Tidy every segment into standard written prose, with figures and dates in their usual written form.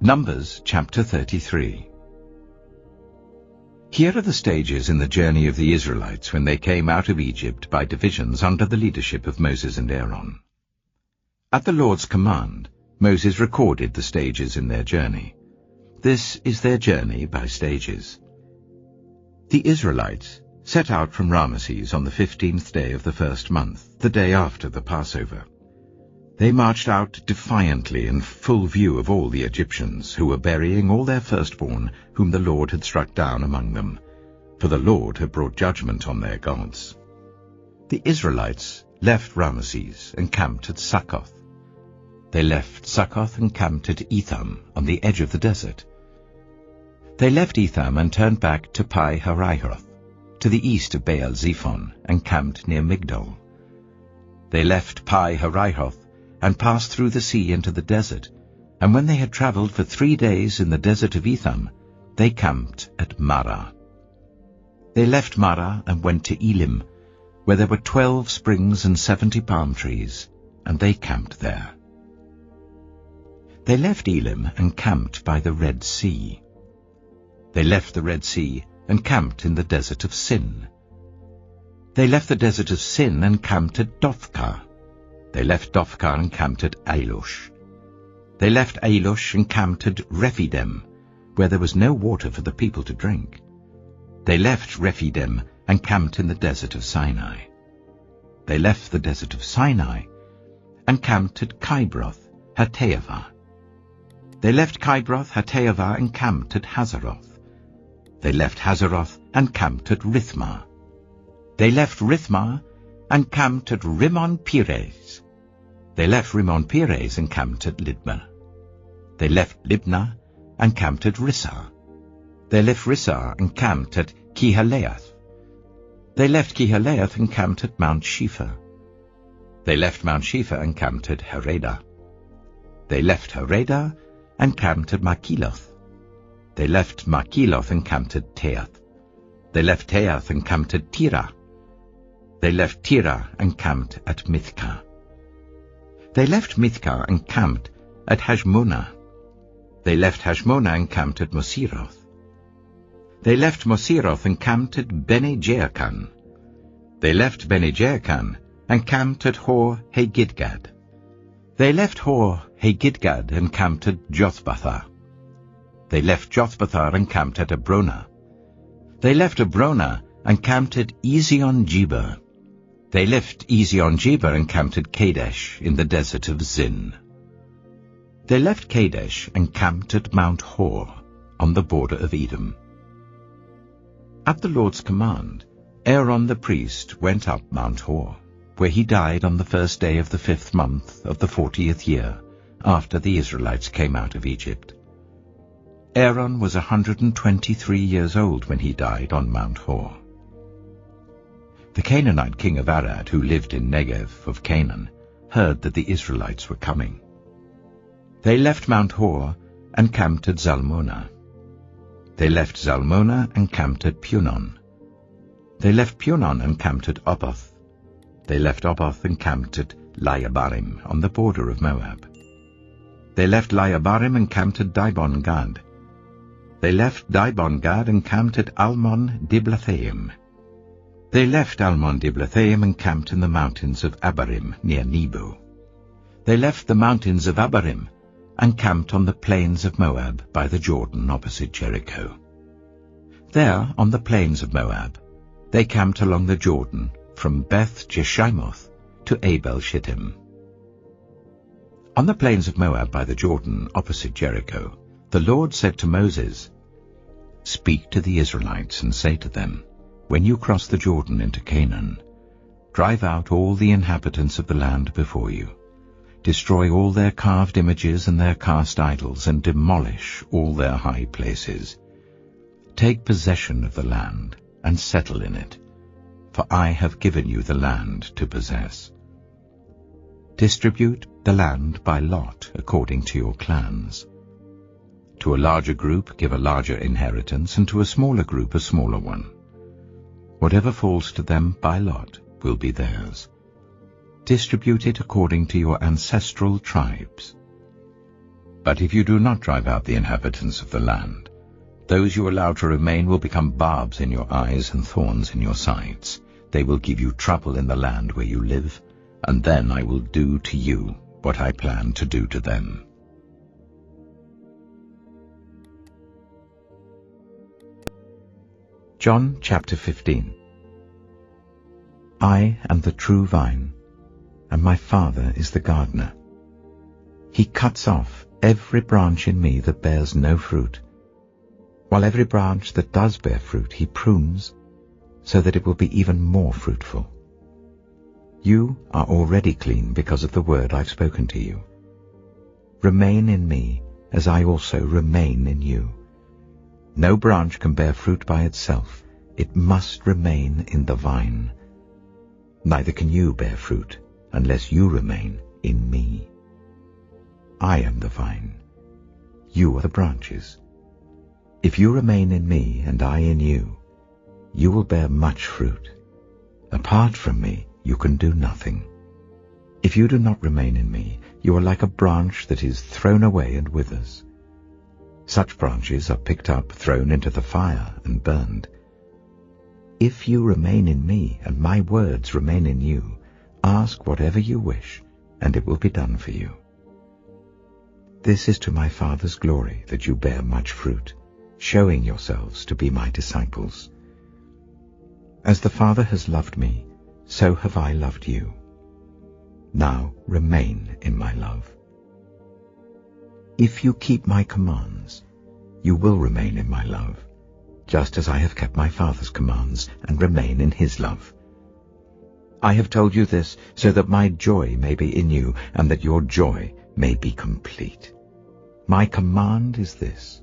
Numbers chapter 33. Here are the stages in the journey of the Israelites when they came out of Egypt by divisions under the leadership of Moses and Aaron. At the Lord's command, Moses recorded the stages in their journey. This is their journey by stages. The Israelites set out from Ramesses on the 15th day of the first month, the day after the Passover. They marched out defiantly in full view of all the Egyptians, who were burying all their firstborn whom the Lord had struck down among them, for the Lord had brought judgment on their gods. The Israelites left Ramesses and camped at Succoth. They left Succoth and camped at Etham on the edge of the desert. They left Etham and turned back to Pi-hahiroth, to the east of Baal-zephon, and camped near Migdol. They left Pi-hahiroth and passed through the sea into the desert, and when they had travelled for 3 days in the desert of Etham, they camped at Marah. They left Marah and went to Elim, where there were 12 springs and 70 palm trees, and they camped there. They left Elim and camped by the Red Sea. They left the Red Sea and camped in the desert of Sin. They left the desert of Sin and camped at Dophkah. They left Dophkah and camped at Ailush. They left Ailush and camped at Rephidim, where there was no water for the people to drink. They left Rephidim and camped in the desert of Sinai. They left the desert of Sinai and camped at Kibroth Hattaavah. They left Kibroth Hattaavah and camped at Hazeroth. They left Hazeroth and camped at Rithmah. They left Rithmah and camped at Rimmon-Perez. They left Rimmon-Perez and camped at Libnah. They left Libnah and camped at Rissah. They left Rissah and camped at Kihaleath. They left Kihaleath and camped at Mount Shepher. They left Mount Shepher and camped at Haredah. They left Haredah and camped at Makheloth. They left Makheloth and camped at Teath. They left Teath and camped at Tirah. They left Tirah and camped at Mithkah. They left Mithkah and camped at Hashmonah. They left Hashmonah and camped at Moseroth. They left Moseroth and camped at Bene-Jaakan. They left Bene-Jaakan and camped at Hor-Haggidgad. They left Hor-Haggidgad and camped at Jothbathah. They left Jothbathah and camped at Abronah. They left Abronah and camped at Ezion-Geber. They left Ezion-Geber and camped at Kadesh in the desert of Zin. They left Kadesh and camped at Mount Hor on the border of Edom. At the Lord's command, Aaron the priest went up Mount Hor, where he died on the first day of the 5th month of the 40th year after the Israelites came out of Egypt. Aaron was 123 years old when he died on Mount Hor. The Canaanite king of Arad, who lived in Negev of Canaan, heard that the Israelites were coming. They left Mount Hor and camped at Zalmonah. They left Zalmonah and camped at Punon. They left Punon and camped at Oboth. They left Oboth and camped at Laiabarim on the border of Moab. They left Laiabarim and camped at Dibon-Gad. They left Dibon-Gad and camped at Almon-Diblathaim. They left Almon-Diblathaim and camped in the mountains of Abarim near Nebo. They left the mountains of Abarim and camped on the plains of Moab by the Jordan opposite Jericho. There, on the plains of Moab, they camped along the Jordan from Beth-Jeshimoth to Abel-Shittim. On the plains of Moab by the Jordan opposite Jericho, the Lord said to Moses, "Speak to the Israelites and say to them, when you cross the Jordan into Canaan, drive out all the inhabitants of the land before you. Destroy all their carved images and their cast idols, and demolish all their high places. Take possession of the land and settle in it, for I have given you the land to possess. Distribute the land by lot according to your clans. To a larger group give a larger inheritance, and to a smaller group a smaller one. Whatever falls to them by lot will be theirs. Distribute it according to your ancestral tribes. But if you do not drive out the inhabitants of the land, those you allow to remain will become barbs in your eyes and thorns in your sides. They will give you trouble in the land where you live, and then I will do to you what I plan to do to them. John chapter 15. I am the true vine, and my Father is the gardener. He cuts off every branch in me that bears no fruit, while every branch that does bear fruit he prunes, so that it will be even more fruitful. You are already clean because of the word I've spoken to you. Remain in me, as I also remain in you. No branch can bear fruit by itself. It must remain in the vine. Neither can you bear fruit unless you remain in me. I am the vine. You are the branches. If you remain in me and I in you, you will bear much fruit. Apart from me, you can do nothing. If you do not remain in me, you are like a branch that is thrown away and withers. Such branches are picked up, thrown into the fire, and burned. If you remain in me, and my words remain in you, ask whatever you wish, and it will be done for you. This is to my Father's glory, that you bear much fruit, showing yourselves to be my disciples. As the Father has loved me, so have I loved you. Now remain in my love. If you keep my commands, you will remain in my love, just as I have kept my Father's commands and remain in his love. I have told you this so that my joy may be in you and that your joy may be complete. My command is this: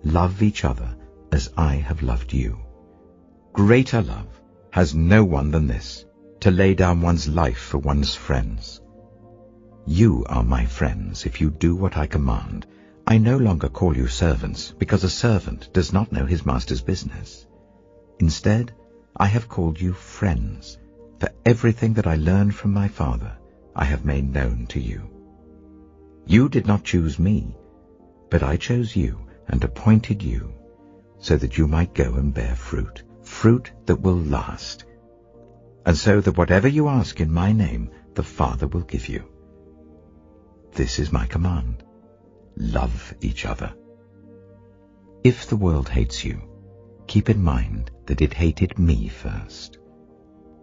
love each other as I have loved you. Greater love has no one than this, to lay down one's life for one's friends. You are my friends if you do what I command. I no longer call you servants, because a servant does not know his master's business. Instead, I have called you friends, for everything that I learned from my Father I have made known to you. You did not choose me, but I chose you and appointed you, so that you might go and bear fruit, fruit that will last, and so that whatever you ask in my name, the Father will give you. This is my command: love each other. If the world hates you, keep in mind that it hated me first.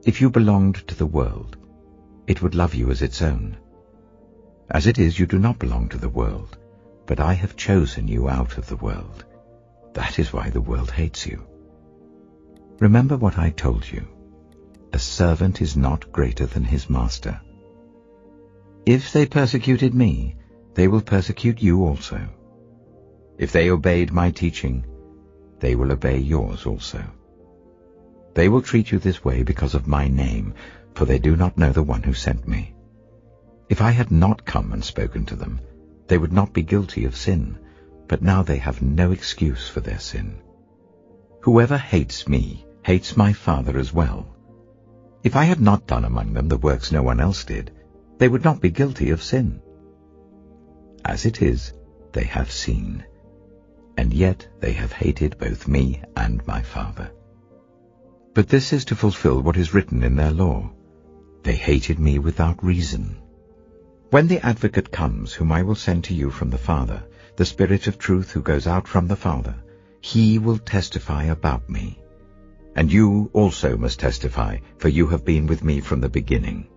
If you belonged to the world, it would love you as its own. As it is, you do not belong to the world, but I have chosen you out of the world. That is why the world hates you. Remember what I told you: a servant is not greater than his master. If they persecuted me, they will persecute you also. If they obeyed my teaching, they will obey yours also. They will treat you this way because of my name, for they do not know the one who sent me. If I had not come and spoken to them, they would not be guilty of sin, but now they have no excuse for their sin. Whoever hates me hates my Father as well. If I had not done among them the works no one else did, they would not be guilty of sin. As it is, they have seen, and yet they have hated both me and my Father. But this is to fulfill what is written in their law: they hated me without reason. When the Advocate comes, whom I will send to you from the Father, the Spirit of truth who goes out from the Father, he will testify about me. And you also must testify, for you have been with me from the beginning.